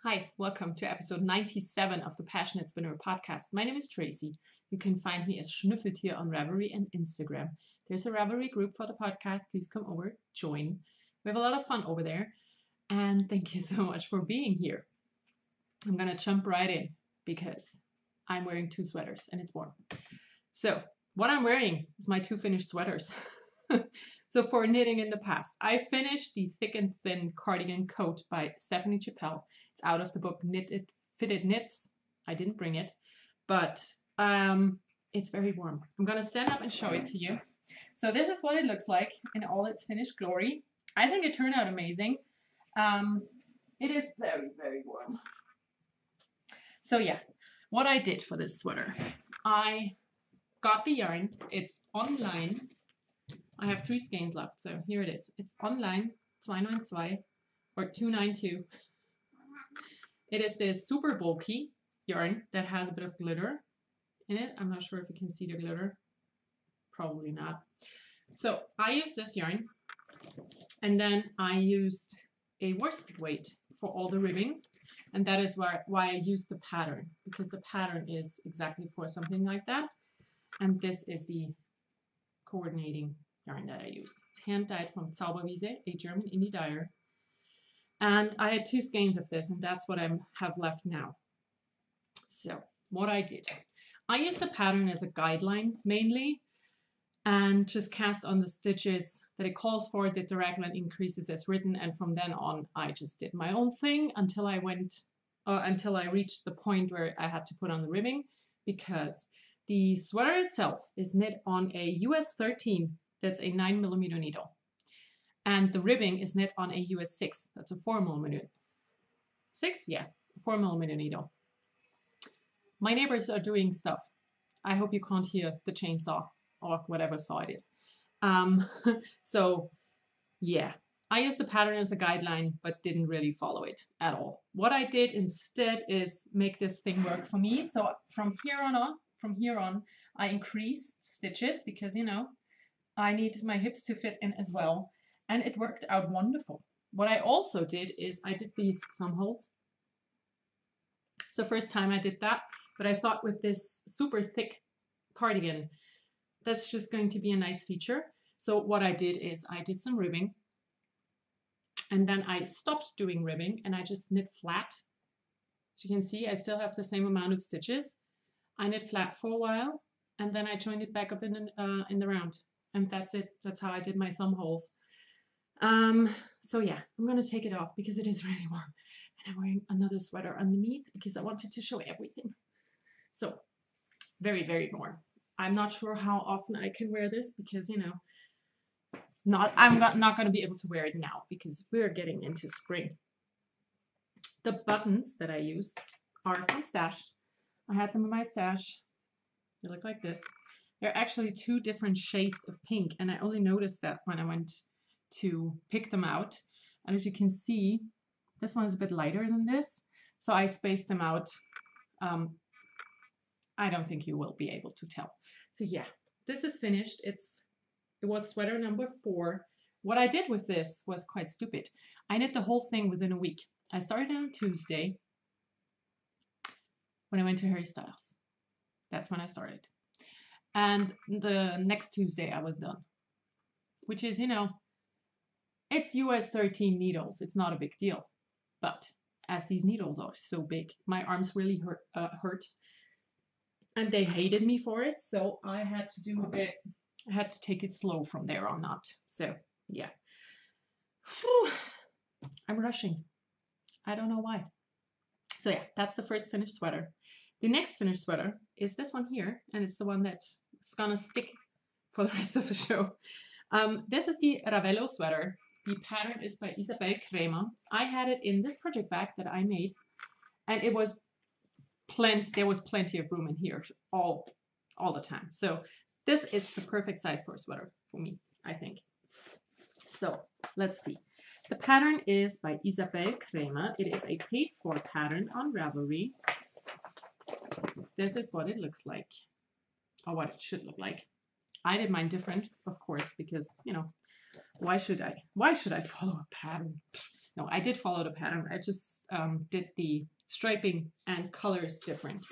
Hi, welcome to episode 97 of the PassionKnit Spinner podcast. My name is Tracy. You can find me as Schnüffeltier on Ravelry and Instagram. There's a Ravelry group for the podcast. Please come over, join. We have a lot of fun over there. And thank you so much for being here. I'm going to jump right in because I'm wearing two sweaters and it's warm. So what I'm wearing is my two finished sweaters. So for knitting in the past, I finished the Thick and Thin cardigan coat by Stephanie Chappell. It's out of the book Knitted Fitted Knits. I didn't bring it, but it's very warm. I'm gonna stand up and show it to you. So this is what it looks like in all its finished glory. I think it turned out amazing. It is very, very warm. So yeah, what I did for this sweater, I got the yarn. It's online. I have 3 skeins left, so here it is. It's online, 292 or 292. It is this super bulky yarn that has a bit of glitter in it. I'm not sure if you can see the glitter. Probably not. So I used this yarn, and then I used a worsted weight for all the ribbing, and that is why I used the pattern, because the pattern is exactly for something like that. And this is the coordinating yarn that I used. It's hand dyed from Zauberwiese, a German indie dyer. And I had 2 skeins of this, and that's what I have left now. So what I did, I used the pattern as a guideline mainly, and just cast on the stitches that it calls for, did the raglan increases as written, and from then on I just did my own thing until I reached the point where I had to put on the ribbing, because the sweater itself is knit on a US 13, that's a 9mm needle. And the ribbing is knit on a US 6, that's a 4mm. 6? Yeah, 4mm needle. My neighbors are doing stuff. I hope you can't hear the chainsaw or whatever saw it is. So yeah, I used the pattern as a guideline, but didn't really follow it at all. What I did instead is make this thing work for me. So from here on, I increased stitches because, you know, I need my hips to fit in as well. And it worked out wonderful. What I also did is I did these thumb holes. It's the first time I did that, but I thought with this super thick cardigan, that's just going to be a nice feature. So what I did is I did some ribbing, and then I stopped doing ribbing and I just knit flat. As you can see, I still have the same amount of stitches. I knit flat for a while, and then I joined it back up in the round. And that's it. That's how I did my thumb holes. So yeah, I'm going to take it off because it is really warm. And I'm wearing another sweater underneath because I wanted to show everything. So very, very warm. I'm not sure how often I can wear this because, you know, I'm not going to be able to wear it now because we're getting into spring. The buttons that I use are from Stash. I had them in my stash. They look like this. They're actually 2 different shades of pink, and I only noticed that when I went to pick them out. And as you can see, this one is a bit lighter than this, so I spaced them out. I don't think you will be able to tell. So yeah, this is finished. It was sweater number 4. What I did with this was quite stupid. I knit the whole thing within a week. I started on Tuesday when I went to Harry Styles. That's when I started. And the next Tuesday I was done, which is, you know, it's US 13 needles. It's not a big deal. But as these needles are so big, my arms really hurt. And they hated me for it. So I had to take it slow from there on out. So yeah. Whew. I'm rushing. I don't know why. So yeah, that's the first finished sweater. The next finished sweater is this one here, and it's the one that's gonna stick for the rest of the show. This is the Ravello sweater. The pattern is by Isabel Kremer. I had it in this project bag that I made, and it was there was plenty of room in here all the time. So this is the perfect size for a sweater for me, I think. So let's see. The pattern is by Isabel Kremer. It is a paid for pattern on Ravelry. This is what it looks like, or what it should look like. I did mine different, of course, because, you know, why should I follow a pattern? No, I did follow the pattern. I just did the striping and colors different.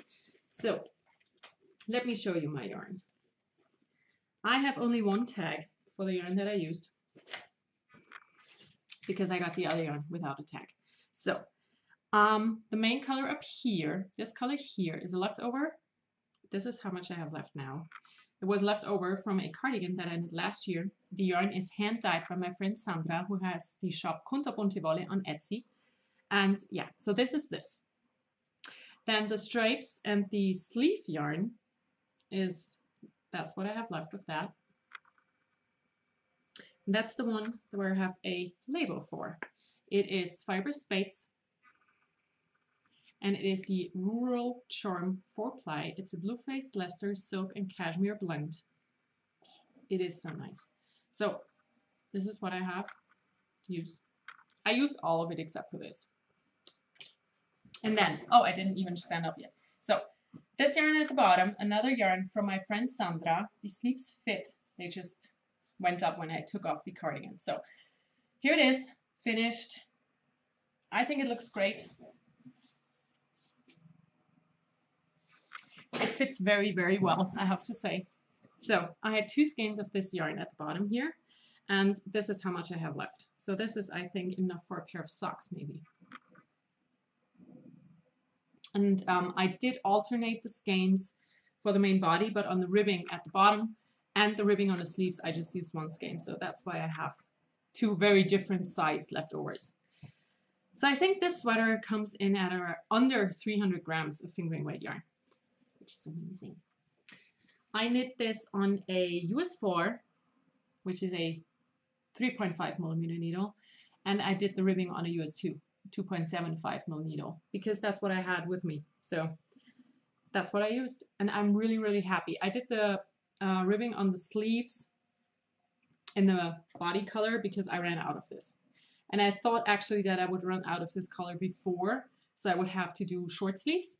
So let me show you my yarn. I have only one tag for the yarn that I used because I got the other yarn without a tag. So the main color up here, this color here is a leftover. This is how much I have left now. It was left over from a cardigan that I did last year. The yarn is hand dyed by my friend Sandra, who has the shop Kunterbunte Wolle on Etsy. And yeah, so this is this. Then the stripes and the sleeve yarn that's what I have left of that. And that's the one where I have a label for. It is Fiber Spades, and it is the Rural Charm 4-ply. It's a blue-faced Leicester silk and cashmere blend. It is so nice. So this is what I have used. I used all of it except for this. And then, oh, I didn't even stand up yet. So this yarn at the bottom, another yarn from my friend Sandra. The sleeves fit. They just went up when I took off the cardigan. So here it is, finished. I think it looks great. It fits very, very well, I have to say. So I had 2 skeins of this yarn at the bottom here, and this is how much I have left. So this is, I think, enough for a pair of socks, maybe. And I did alternate the skeins for the main body, but on the ribbing at the bottom and the ribbing on the sleeves, I just used 1 skein. So that's why I have 2 very different sized leftovers. So I think this sweater comes in at under 300 grams of fingering weight yarn, which is amazing. I knit this on a US 4, which is a 3.5 millimeter needle, and I did the ribbing on a US 2, 2.75 mil needle, because that's what I had with me. So that's what I used, and I'm really, really happy. I did the ribbing on the sleeves in the body color because I ran out of this. And I thought actually that I would run out of this color before, so I would have to do short sleeves,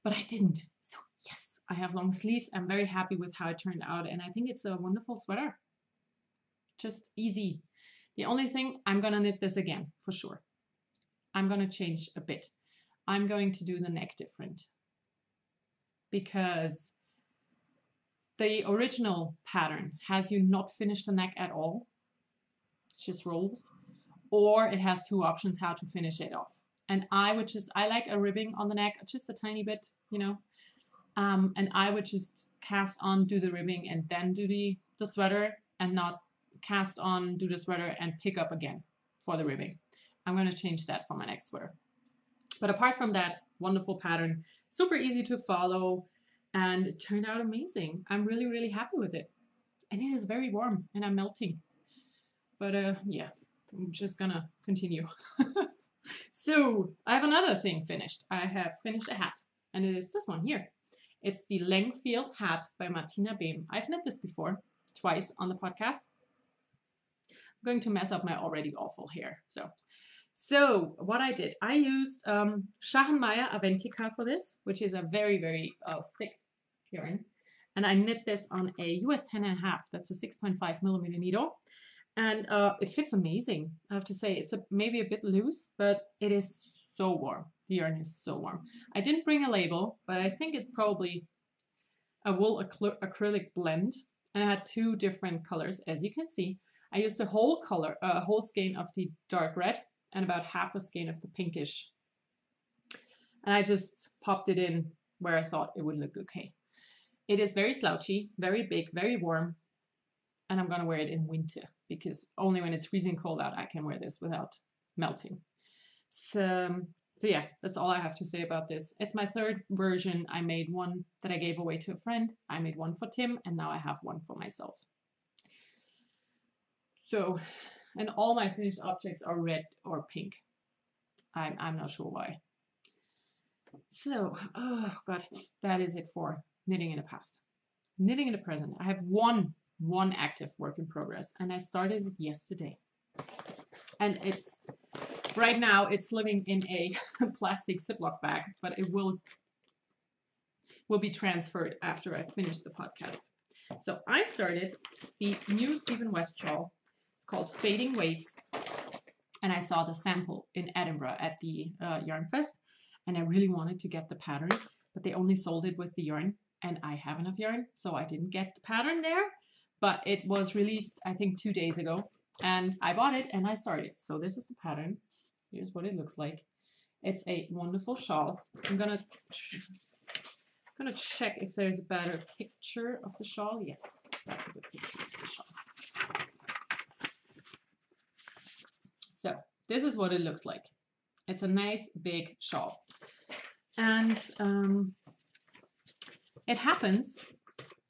but I didn't. So yes, I have long sleeves. I'm very happy with how it turned out, and I think it's a wonderful sweater. Just easy. The only thing, I'm gonna knit this again, for sure. I'm gonna change a bit. I'm going to do the neck different, because the original pattern has you not finish the neck at all. It's just rolls, or it has 2 options how to finish it off. And I like a ribbing on the neck, just a tiny bit, you know. And I would just cast on, do the ribbing, and then do the sweater, and not cast on, do the sweater, and pick up again for the ribbing. I'm going to change that for my next sweater. But apart from that, wonderful pattern, super easy to follow, and it turned out amazing. I'm really, really happy with it. And it is very warm, and I'm melting. But yeah, I'm just gonna continue. So I have another thing finished. I have finished a hat, and it is this one here. It's the Lengfield hat by Martina Behm. I've knit this before, twice on the podcast. I'm going to mess up my already awful hair. So what I did, I used Schachenmeier Aventica for this, which is a very, very thick yarn. And I knit this on a US 10.5. That's a 6.5 millimeter needle. And it fits amazing. I have to say, it's maybe a bit loose, but it is so warm. The yarn is so warm. I didn't bring a label, but I think it's probably a wool acrylic blend. And I had 2 different colors, as you can see. I used a whole skein of the dark red and about half a skein of the pinkish. And I just popped it in where I thought it would look okay. It is very slouchy, very big, very warm. And I'm gonna wear it in winter, because only when it's freezing cold out I can wear this without melting. So yeah, that's all I have to say about this. It's my 3rd version. I made one that I gave away to a friend. I made one for Tim, and now I have one for myself. So, and all my finished objects are red or pink. I'm not sure why. So, oh God, that is it for knitting in the past. Knitting in the present. I have one active work in progress, and I started it yesterday. And right now it's living in a plastic Ziploc bag, but it will be transferred after I finish the podcast. So I started the new Stephen West shawl. It's called Fading Waves. And I saw the sample in Edinburgh at the Yarn Fest, and I really wanted to get the pattern, but they only sold it with the yarn, and I have enough yarn, so I didn't get the pattern there. But it was released, I think, 2 days ago, and I bought it and I started. So this is the pattern. Here's what it looks like. It's a wonderful shawl. I'm gonna check if there's a better picture of the shawl. Yes, that's a good picture of the shawl. So this is what it looks like. It's a nice big shawl. And it happened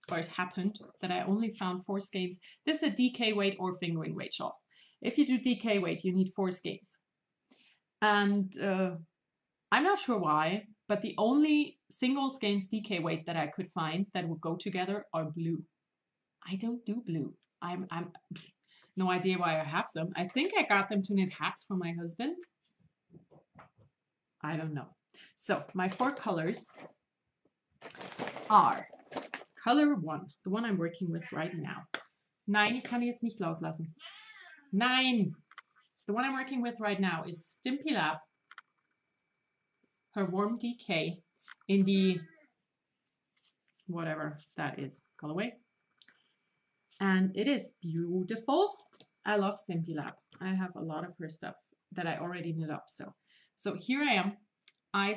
that I only found 4 skeins. This is a DK weight or fingering weight shawl. If you do DK weight, you need 4 skeins. And I'm not sure why, but the only single skeins DK weight that I could find that would go together are blue. I don't do blue. I'm no idea why I have them. I think I got them to knit hats for my husband. I don't know. So my 4 colors are color 1, the one I'm working with right now. Nein, ich kann die jetzt nicht loslassen. Nein! The one I'm working with right now is Stimpy Lab, her warm DK in the whatever that is colorway. And it is beautiful. I love Stimpy Lab. I have a lot of her stuff that I already knit up. So here I am. I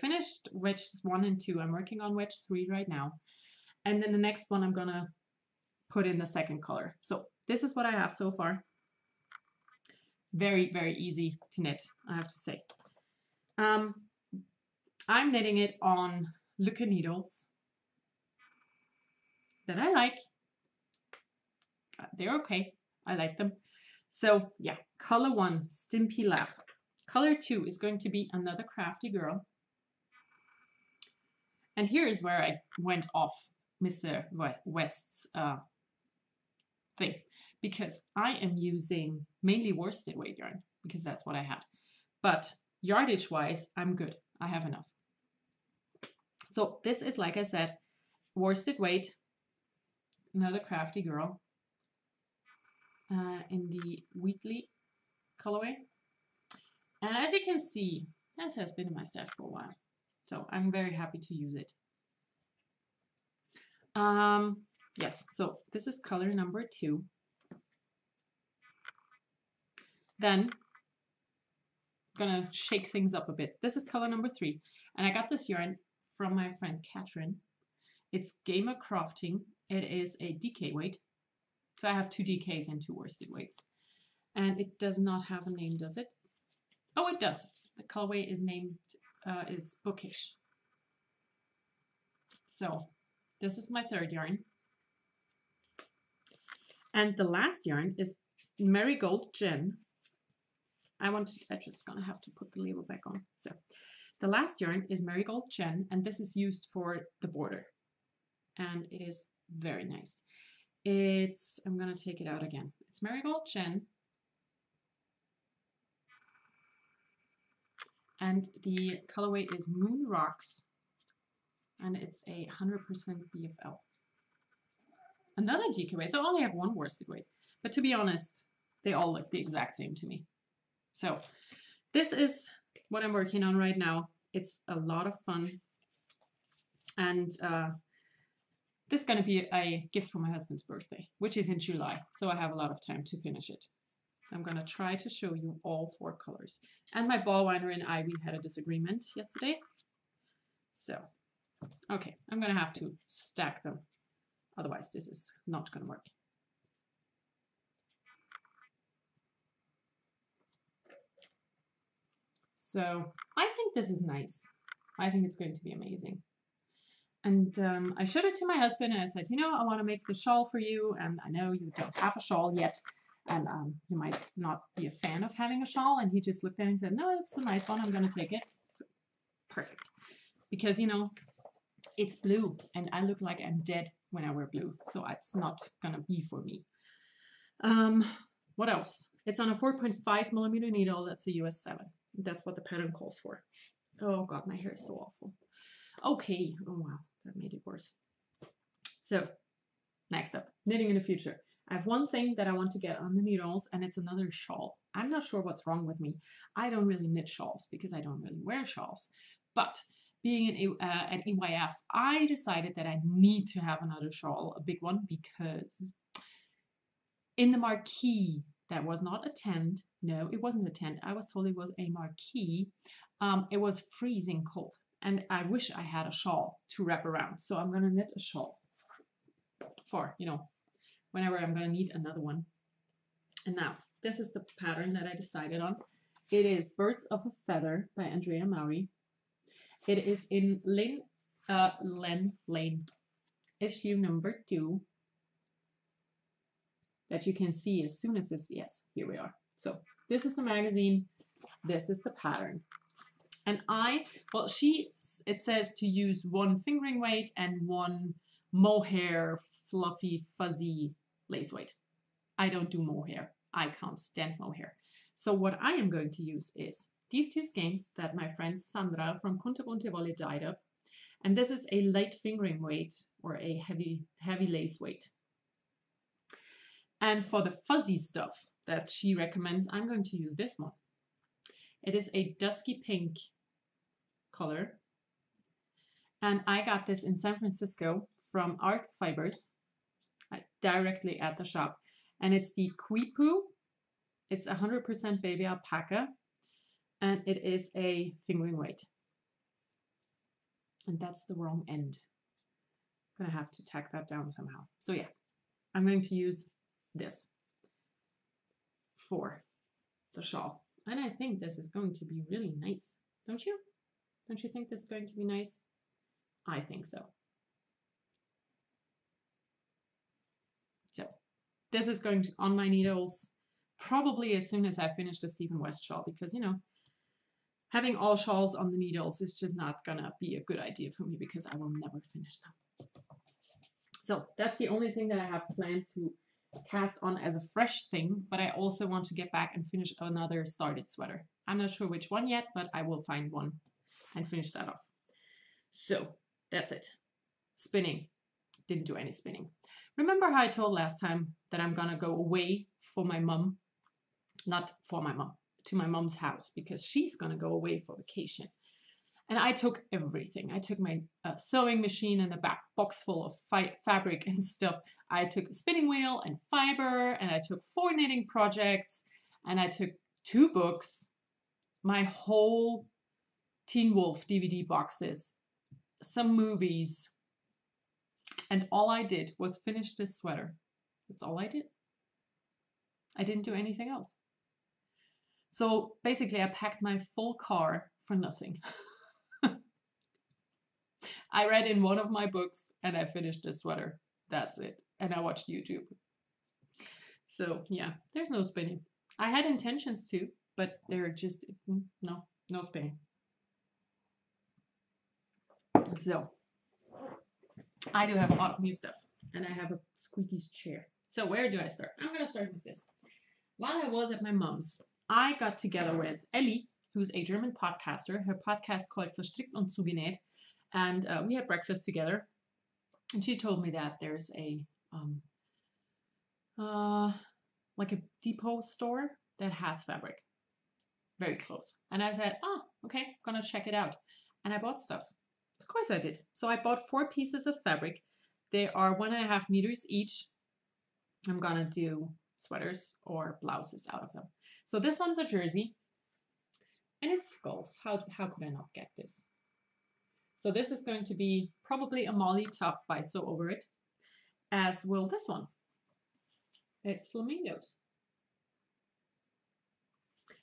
finished wedges 1 and 2. I'm working on wedge 3 right now. And then the next one I'm gonna put in the second color. So this is what I have so far. Very, very easy to knit, I have to say. I'm knitting it on Lücke needles that I like. They're okay. I like them. So yeah, color 1, Stimpy Lab. Color 2 is going to be Another Crafty Girl. And here is where I went off Mr. West's thing, because I am using mainly worsted weight yarn because that's what I had. But yardage wise, I'm good. I have enough. So this is, like I said, worsted weight, Another Crafty Girl in the Wheatley colorway. And as you can see, this has been in my stash for a while. So I'm very happy to use it. Yes, so this is color number 2. Then I'm gonna shake things up a bit. This is color number 3. And I got this yarn from my friend Catherine. It's Gamer Crafting. It is a DK weight. So I have 2 DKs and 2 worsted weights. And it does not have a name, does it? Oh, it does. The colorway is named, is Bookish. So this is my 3rd yarn. And the last yarn is Marigold Gem. I'm just gonna have to put the label back on. So the last yarn is Marigold Gem, and this is used for the border. And it is very nice. I'm gonna take it out again. It's Marigold Gem. And the colorway is Moon Rocks, and it's a 100% BFL. Another DK weight, so I only have 1 worsted weight. But to be honest, they all look the exact same to me. So this is what I'm working on right now. It's a lot of fun. And this is going to be a gift for my husband's birthday, which is in July. So I have a lot of time to finish it. I'm going to try to show you all 4 colors. And my ball winder and I, we had a disagreement yesterday. So, okay, I'm going to have to stack them. Otherwise, this is not going to work. So I think this is nice. I think it's going to be amazing. And I showed it to my husband and I said, you know, I want to make the shawl for you. And I know you don't have a shawl yet. And you might not be a fan of having a shawl. And he just looked at it and said, no, it's a nice one. I'm going to take it. Perfect. Because, you know, it's blue and I look like I'm dead when I wear blue. So it's not going to be for me. What else? It's on a 4.5mm needle. That's a US 7. That's what the pattern calls for. Oh God, my hair is so awful. Okay. Oh wow, that made it worse. So next up, knitting in the future. I have one thing that I want to get on the needles, and it's another shawl. I'm not sure what's wrong with me. I don't really knit shawls because I don't really wear shawls. But being at EYF, I decided that I need to have another shawl, a big one, because in the marquee, that was not a tent. No, it wasn't a tent. I was told it was a marquee. It was freezing cold, and I wish I had a shawl to wrap around. So I'm going to knit a shawl for, whenever I'm going to need another one. And now, this is the pattern that I decided on. It is Birds of a Feather by Andrea Maury. It is in Lane issue number 2 that you can see as soon as this, yes, here we are. So this is the magazine, this is the pattern. And it says to use 1 fingering weight and 1 mohair fluffy fuzzy lace weight. I don't do mohair. I can't stand mohair. So what I am going to use is these 2 skeins that my friend Sandra from Kunterbunte Wolle dyed up. And this is a light fingering weight or a heavy lace weight. And for the fuzzy stuff that she recommends, I'm going to use this one. It is a dusky pink color. And I got this in San Francisco from Art Fibers, directly at the shop. And it's the Quipu. It's 100% baby alpaca. And it is a fingering weight. And that's the wrong end. I'm gonna have to tack that down somehow. So yeah, I'm going to use this for the shawl. And I think this is going to be really nice. Don't you? Don't you think this is going to be nice? I think so. So this is going to on my needles probably as soon as I finish the Stephen West shawl, because having all shawls on the needles is just not gonna be a good idea for me because I will never finish them. So that's the only thing that I have planned to cast on as a fresh thing, but I also want to get back and finish another started sweater. I'm not sure which one yet, but I will find one and finish that off. So that's it. Spinning. Didn't do any spinning. Remember how I told last time that I'm gonna go away for my mom? Not for my mom, to my mom's house, because she's gonna go away for vacation. And I took everything. I took my sewing machine and a box full of fabric and stuff. I took a spinning wheel and fiber, and I took 4 knitting projects, and I took 2 books, my whole Teen Wolf DVD boxes, some movies, and all I did was finish this sweater. That's all I did. I didn't do anything else. So basically I packed my full car for nothing. I read in one of my books and I finished the sweater. That's it. And I watched YouTube. So yeah, there's no spinning. I had intentions to, but they're just, no spinning. So I do have a lot of new stuff and I have a squeaky chair. So where do I start? I'm going to start with this. While I was at my mom's, I got together with Ellie, who's a German podcaster, her podcast called Verstrickt und Zugenäht. And we had breakfast together. And she told me that there's a, like a depot store that has fabric. Very close. And I said, oh, okay, gonna check it out. And I bought stuff. Of course I did. So I bought 4 pieces of fabric. They are 1.5 meters each. I'm gonna do sweaters or blouses out of them. So this one's a jersey. And it's skulls. How could I not get this? So this is going to be probably a Molly top by Sew Over It, as will this one. It's flamingos.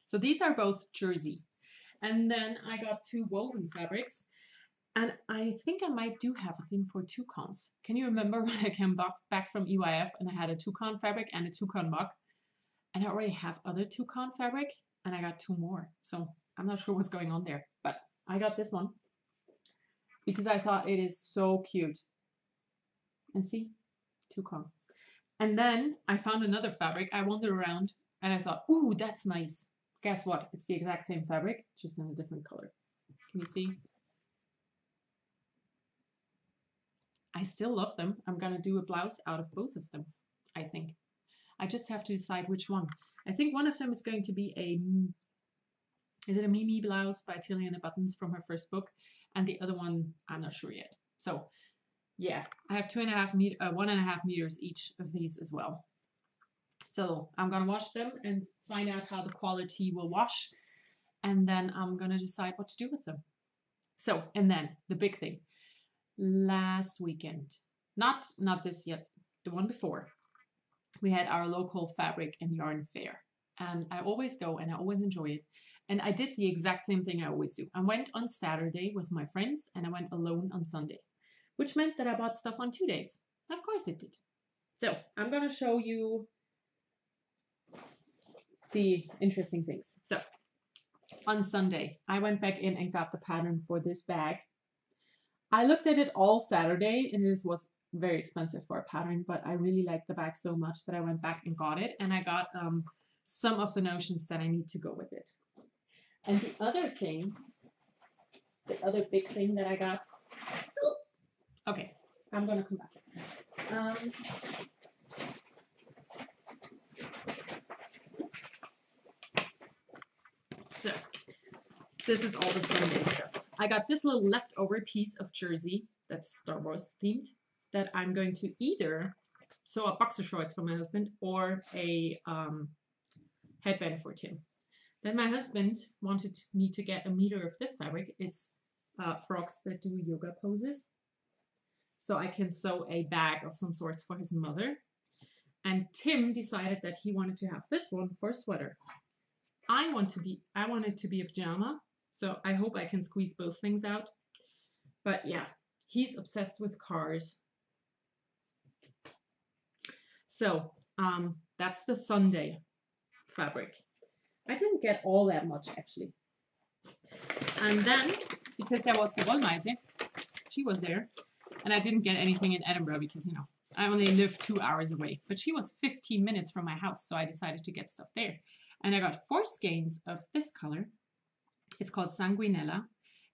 So these are both jersey. And then I got 2 woven fabrics. And I think I might do have a thing for toucans. Can you remember when I came back from EYF and I had a toucan fabric and a toucan mug? And I already have other toucan fabric and I got 2 more. So I'm not sure what's going on there, but I got this one because I thought it is so cute. And see, toucan. And then I found another fabric. I wandered around and I thought, ooh, that's nice. Guess what? It's the exact same fabric, just in a different color. Can you see? I still love them. I'm gonna do a blouse out of both of them, I think. I just have to decide which one. I think one of them is going to be is it a Mimi blouse by Tilly and the Buttons from her first book? And the other one, I'm not sure yet. So yeah, I have 1.5 meters each of these as well. So I'm gonna wash them and find out how the quality will wash. And then I'm gonna decide what to do with them. So, and then the big thing, last weekend, not this yet, the one before, we had our local fabric and yarn fair. And I always go and I always enjoy it. And I did the exact same thing I always do. I went on Saturday with my friends and I went alone on Sunday, which meant that I bought stuff on 2 days. Of course it did. So I'm gonna show you the interesting things. So on Sunday, I went back in and got the pattern for this bag. I looked at it all Saturday and it was very expensive for a pattern, but I really liked the bag so much that I went back and got it. And I got some of the notions that I need to go with it. And the other thing, the other big thing that I got, okay, I'm gonna come back. So this is all the Sunday stuff. I got this little leftover piece of jersey that's Star Wars themed that I'm going to either sew up boxer shorts for my husband or a headband for Tim. Then my husband wanted me to get a meter of this fabric. It's frocks that do yoga poses. So I can sew a bag of some sorts for his mother. And Tim decided that he wanted to have this one for a sweater. I want it to be a pajama, so I hope I can squeeze both things out. But yeah, he's obsessed with cars. So that's the Sunday fabric. I didn't get all that much actually. And then, because there was the Wollmeise, she was there, and I didn't get anything in Edinburgh because, you know, I only live 2 hours away. But she was 15 minutes from my house, so I decided to get stuff there. And I got 4 skeins of this color. It's called Sanguinella.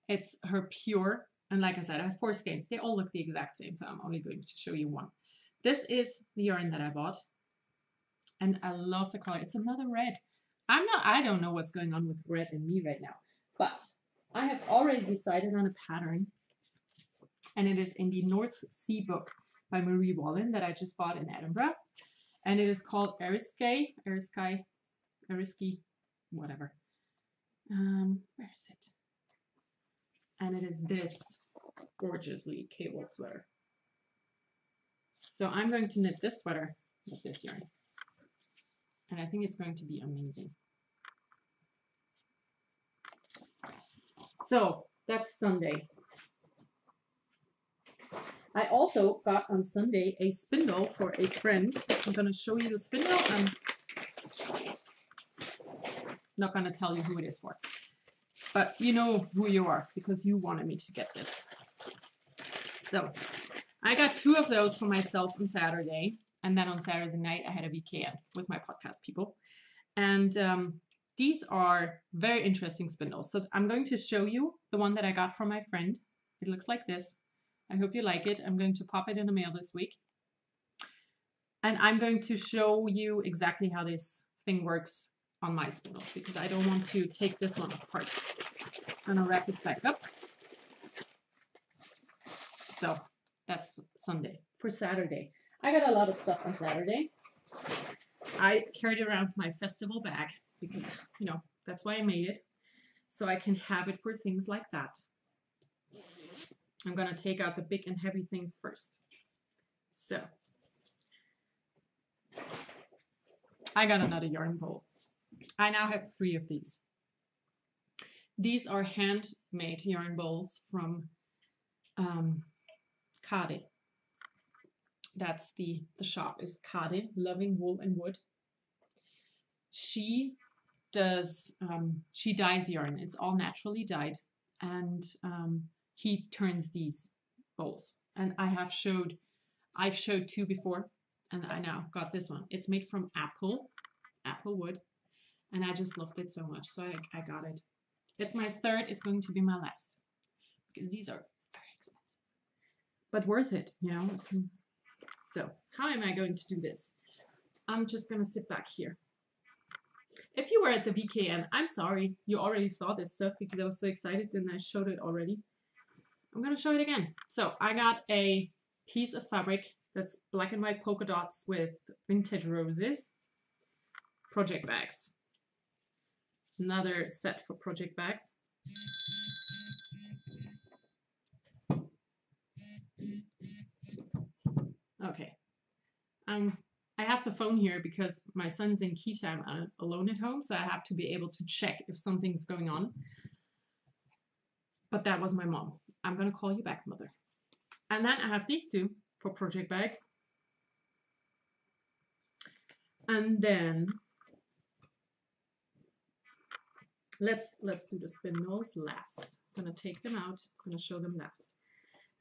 It's her pure, and like I said, I have 4 skeins. They all look the exact same, so I'm only going to show you one. This is the yarn that I bought, and I love the color. It's another red. I don't know what's going on with red and me right now, but I have already decided on a pattern, and it is in the North Sea book by Marie Wallen that I just bought in Edinburgh, and it is called Eriskay, whatever. Where is it? And it is this gorgeously cable sweater. So I'm going to knit this sweater with this yarn. And I think it's going to be amazing. So that's Sunday. I also got on Sunday a spindle for a friend. I'm going to show you the spindle. I'm not going to tell you who it is for. But you know who you are because you wanted me to get this. So I got 2 of those for myself on Saturday. And then on Saturday night, I had a VKN with my podcast people. And these are very interesting spindles. So I'm going to show you the one that I got from my friend. It looks like this. I hope you like it. I'm going to pop it in the mail this week. And I'm going to show you exactly how this thing works on my spindles because I don't want to take this one apart. I'm gonna wrap it back up. So that's Sunday. For Saturday, I got a lot of stuff on Saturday. I carried around my festival bag because, you know, that's why I made it. So I can have it for things like that. I'm gonna take out the big and heavy thing first. So I got another yarn bowl. I now have 3 of these. These are handmade yarn bowls from Kade. That's the shop is Kade, Loving Wool and Wood. She does, she dyes yarn. It's all naturally dyed. And he turns these bowls. And I've showed 2 before. And I now got this one. It's made from apple wood. And I just loved it so much. So I got it. It's my 3rd. It's going to be my last. Because these are very expensive. But worth it, you know. So how am I going to do this? I'm just gonna sit back here. If you were at the VKN, I'm sorry, you already saw this stuff because I was so excited and I showed it already. I'm gonna show it again. So I got a piece of fabric that's black and white polka dots with vintage roses. Project bags. Another set for project bags. Okay. I have the phone here because my son's in key time and I'm alone at home, so I have to be able to check if something's going on. But that was my mom. I'm gonna call you back, mother. And then I have these two for project bags. And then let's do the spindles last. I'm gonna take them out, I'm gonna show them last.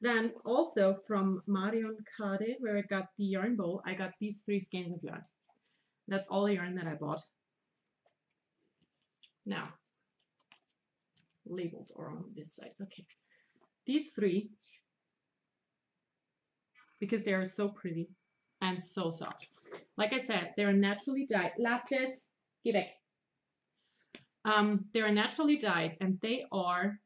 Then also from Marion Kade, where I got the yarn bowl, I got these 3 skeins of yarn. That's all the yarn that I bought. Now, labels are on this side. Okay. These 3, because they are so pretty and so soft. Like I said, they're naturally dyed. Lastes, geh weg. They're naturally dyed and they are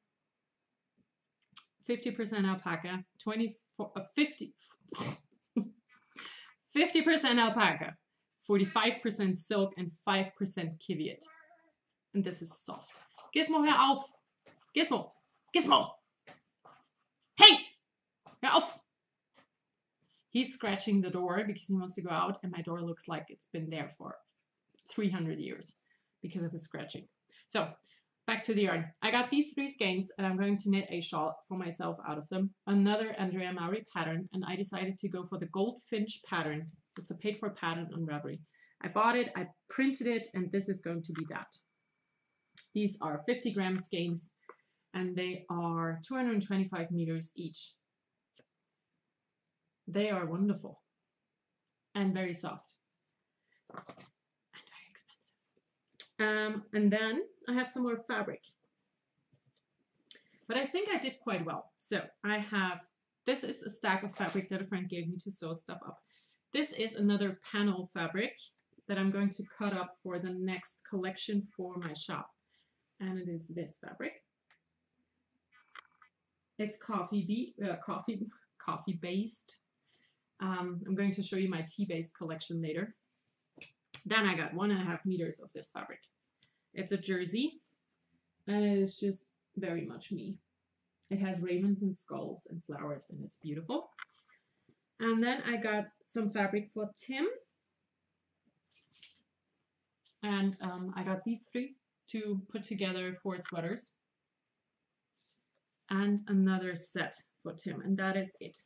50% alpaca, 50% alpaca, 45% silk, and 5% kiviot. And this is soft. Gizmo, hör auf! Gizmo! Gizmo! Hey! Hör auf! He's scratching the door because he wants to go out, and my door looks like it's been there for 300 years because of his scratching. So, back to the yarn. I got these 3 skeins and I'm going to knit a shawl for myself out of them. Another Andrea Maury pattern, and I decided to go for the Goldfinch pattern. It's a paid for pattern on Ravelry. I bought it, I printed it, and this is going to be that. These are 50-gram skeins and they are 225 meters each. They are wonderful and very soft and very expensive. And then I have some more fabric, but I think I did quite well. So I have, this is a stack of fabric that a friend gave me to sew stuff up. This is another panel fabric that I'm going to cut up for the next collection for my shop. And it is this fabric. It's coffee based. I'm going to show you my tea-based collection later. Then I got 1.5 meters of this fabric. It's a jersey, and it is just very much me. It has ravens and skulls and flowers, and it's beautiful. And then I got some fabric for Tim. And I got these 3 to put together 4 sweaters. And another set for Tim, and that is it.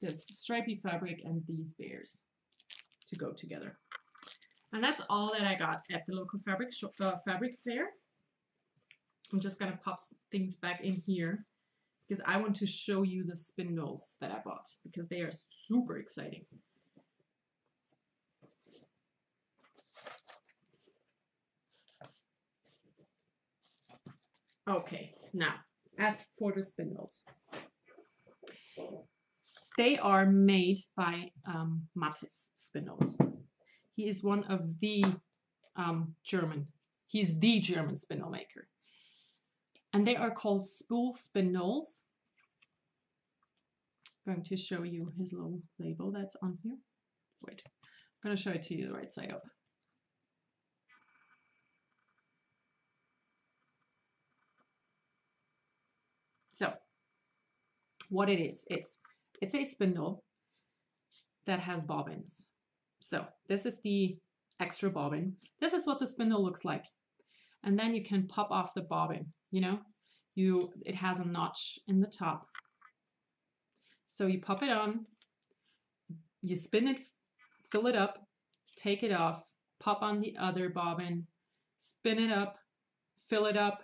This stripy fabric and these bears to go together. And that's all that I got at the local fabric fair. I'm just gonna pop things back in here because I want to show you the spindles that I bought because they are super exciting. Okay, now as for the spindles. They are made by Mattis Spindles. He is one of the he's the German spindle maker. And they are called spool spindles. I'm going to show you his little label that's on here. Wait, I'm going to show it to you the right side up. So, what it is, it's a spindle that has bobbins. So this is the extra bobbin. This is what the spindle looks like. And then you can pop off the bobbin, you know, it has a notch in the top. So you pop it on, you spin it, fill it up, take it off, pop on the other bobbin, spin it up, fill it up,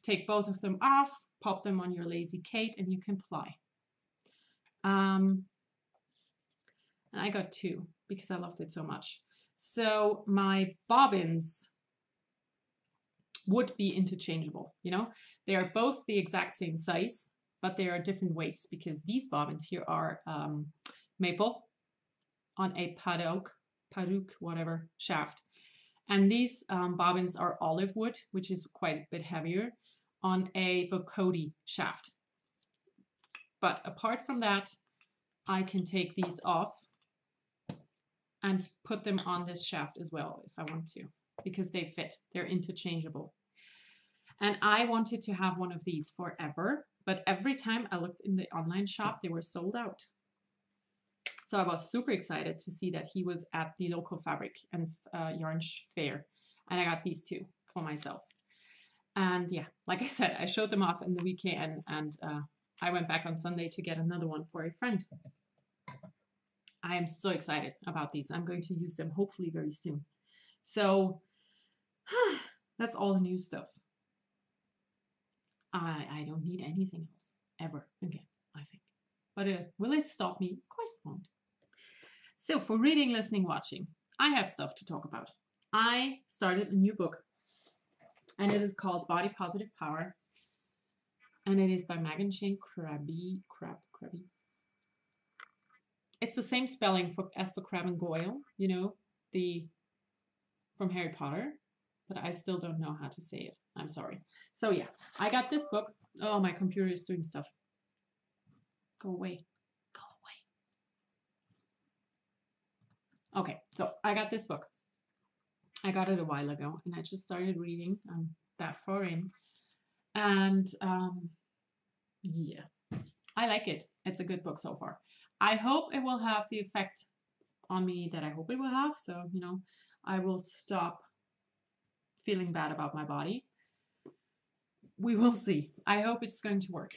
take both of them off, pop them on your Lazy Kate, and you can ply. And I got 2 because I loved it so much. So my bobbins would be interchangeable, you know. They are both the exact same size, but they are different weights because these bobbins here are maple on a paduk, whatever, shaft. And these bobbins are olive wood, which is quite a bit heavier, on a Bocodi shaft. But apart from that, I can take these off and put them on this shaft as well if I want to, because they fit. They're interchangeable. And I wanted to have one of these forever, but every time I looked in the online shop, they were sold out. So I was super excited to see that he was at the local fabric and yarn fair. And I got these two for myself. And yeah, like I said, I showed them off in the weekend, and I went back on Sunday to get another one for a friend. I am so excited about these. I'm going to use them hopefully very soon. So that's all the new stuff. I don't need anything else ever again, I think. But will it stop me? Of course it won't. So for reading, listening, watching, I have stuff to talk about. I started a new book, and it is called Body Positive Power, and it is by Megan Shane Krabby. It's the same spelling as for Crabbe and Goyle, you know, from Harry Potter, but I still don't know how to say it. I'm sorry. So yeah, I got this book. Oh, my computer is doing stuff. Go away. Go away. Okay, so I got this book. I got it a while ago, and I just started reading that far in. And yeah, I like it. It's a good book so far. I hope it will have the effect on me that I hope it will have. So, you know, I will stop feeling bad about my body. We will see. I hope it's going to work.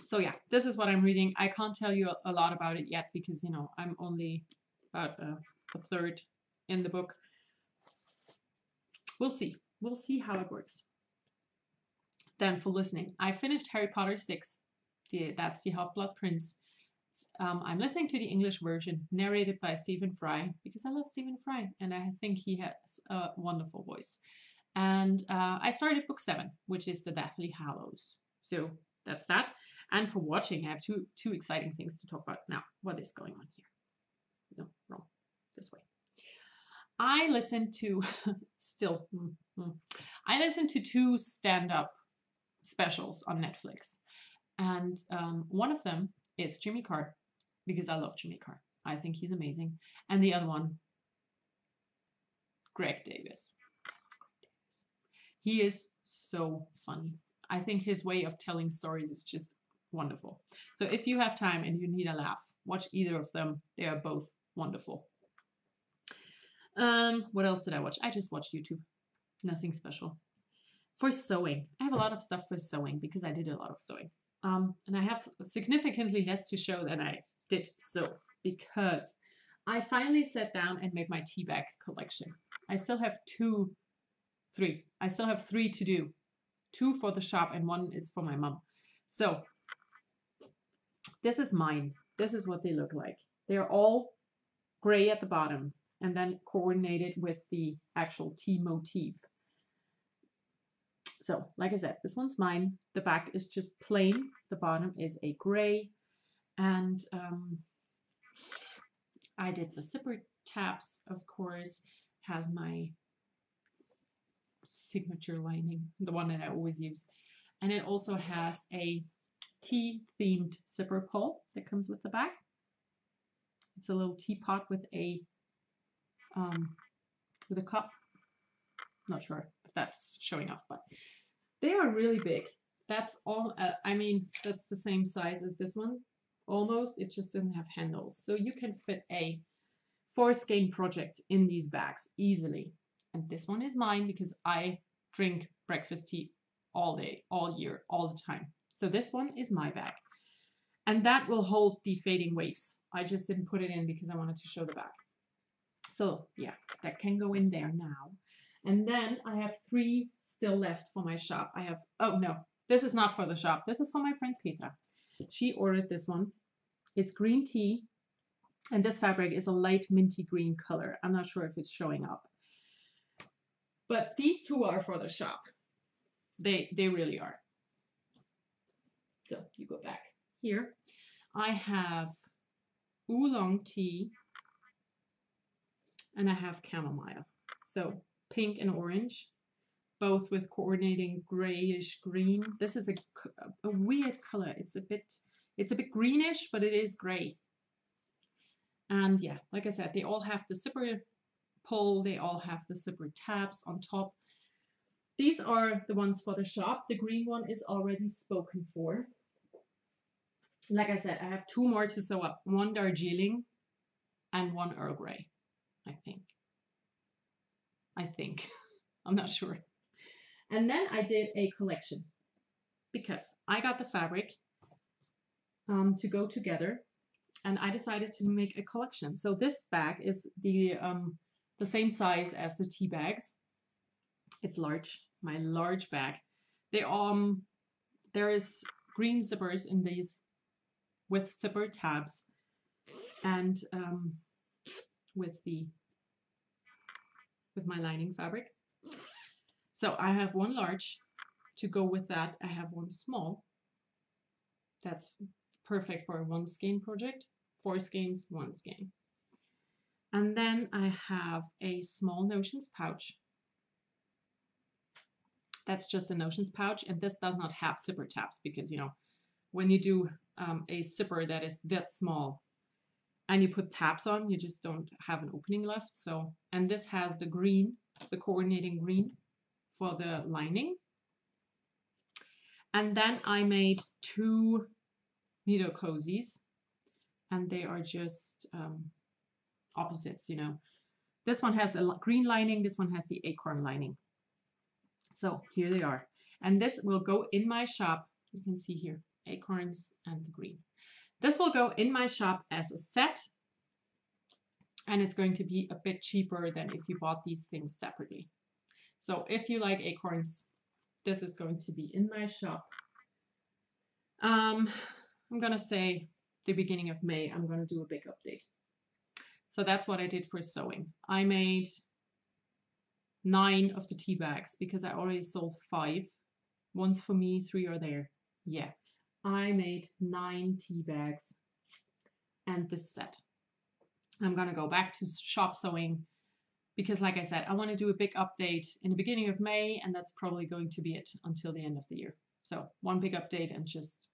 So yeah, this is what I'm reading. I can't tell you a lot about it yet because, you know, I'm only about a third in the book. We'll see. We'll see how it works. Then for listening, I finished Harry Potter 6. That's the Half-Blood Prince. I'm listening to the English version narrated by Stephen Fry because I love Stephen Fry and I think he has a wonderful voice. And I started book 7, which is the Deathly Hallows. So that's that. And for watching, I have two exciting things to talk about. Now, what is going on here? No, wrong. This way. I listened to I listened to 2 stand-up specials on Netflix. And one of them is Jimmy Carr, because I love Jimmy Carr. I think he's amazing. And the other one, Greg Davis. He is so funny. I think his way of telling stories is just wonderful. So if you have time and you need a laugh, watch either of them. They are both wonderful. What else did I watch? I just watched YouTube. Nothing special. For sewing, I have a lot of stuff for sewing because I did a lot of sewing. And I have significantly less to show than I did sew because I finally sat down and made my tea bag collection. I still have 3. I still have 3 to do. 2 for the shop and 1 is for my mom. So this is mine. This is what they look like. They're all gray at the bottom and then coordinated with the actual tea motif. So, like I said, this one's mine. The back is just plain. The bottom is a gray. And I did the zipper tabs, of course. Has my signature lining, the one that I always use. And it also has a tea-themed zipper pull that comes with the back. It's a little teapot with a cup. Not sure if that's showing off, but they are really big. That's all. I mean, that's the same size as this one, almost. It just doesn't have handles, so you can fit a foreskin project in these bags easily. And this one is mine because I drink breakfast tea all day, all year, all the time. So this one is my bag, and that will hold the fading waves. I just didn't put it in because I wanted to show the back. So yeah, that can go in there now. And then I have 3 still left for my shop. I have, oh no, this is not for the shop. This is for my friend Petra. She ordered this one. It's green tea. And this fabric is a light minty green color. I'm not sure if it's showing up. But these 2 are for the shop. They really are. So you go back here. I have oolong tea, and I have chamomile. So pink and orange, both with coordinating grayish green. This is a weird color. It's a bit greenish, but it is gray. And yeah, like I said, they all have the zipper pull. They all have the zipper tabs on top. These are the ones for the shop. The green one is already spoken for. Like I said, I have 2 more to sew up. 1 Darjeeling and 1 Earl Grey, I think. I'm not sure. And then I did a collection because I got the fabric to go together, and I decided to make a collection. So this bag is the same size as the tea bags. It's large, my large bag. There is green zippers in these with zipper tabs, and with my lining fabric. So I have 1 large to go with that. I have 1 small. That's perfect for a 1 skein project. 4 skeins, 1 skein. And then I have a small notions pouch. That's just a notions pouch, and this does not have zipper tabs because, you know, when you do a zipper that is that small and you put tabs on, you just don't have an opening left. So, and this has the green, the coordinating green for the lining. And then I made 2 needle cozies, and they are just opposites, you know. This one has a green lining, this one has the acorn lining. So here they are. And this will go in my shop. You can see here, acorns and the green. This will go in my shop as a set, and it's going to be a bit cheaper than if you bought these things separately. So if you like acorns, this is going to be in my shop. I'm going to say the beginning of May, I'm going to do a big update. So that's what I did for sewing. I made 9 of the tea bags because I already sold 5. One's for me, 3 are there. Yeah, I made 9 tea bags and this set. I'm going to go back to shop sewing because, like I said, I want to do a big update in the beginning of May, and that's probably going to be it until the end of the year. So 1 big update and just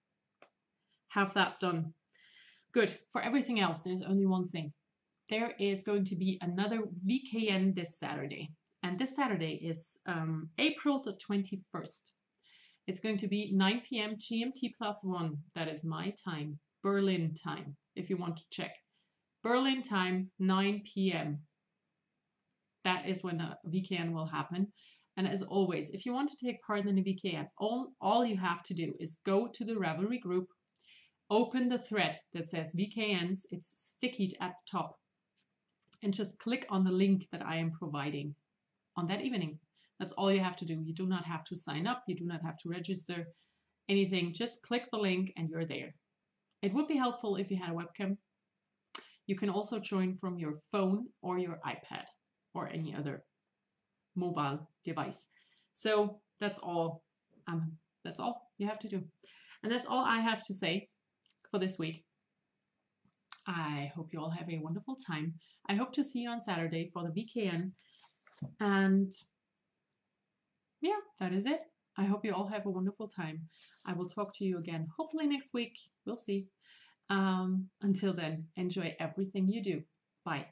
have that done. Good. For everything else, there's only one thing. There is going to be another VKN this Saturday. And this Saturday is April the 21st. It's going to be 9 p.m. GMT +1. That is my time, Berlin time, if you want to check. Berlin time, 9 p.m. That is when a VKN will happen. And as always, if you want to take part in the VKN, all you have to do is go to the Ravelry group, open the thread that says VKNs, it's sticky at the top, and just click on the link that I am providing on that evening. That's all you have to do. You do not have to sign up. You do not have to register anything. Just click the link and you're there. It would be helpful if you had a webcam. You can also join from your phone or your iPad or any other mobile device. So that's all you have to do. And that's all I have to say for this week. I hope you all have a wonderful time. I hope to see you on Saturday for the VKN. And yeah, that is it. I hope you all have a wonderful time. I will talk to you again, hopefully next week. We'll see. Until then, enjoy everything you do. Bye.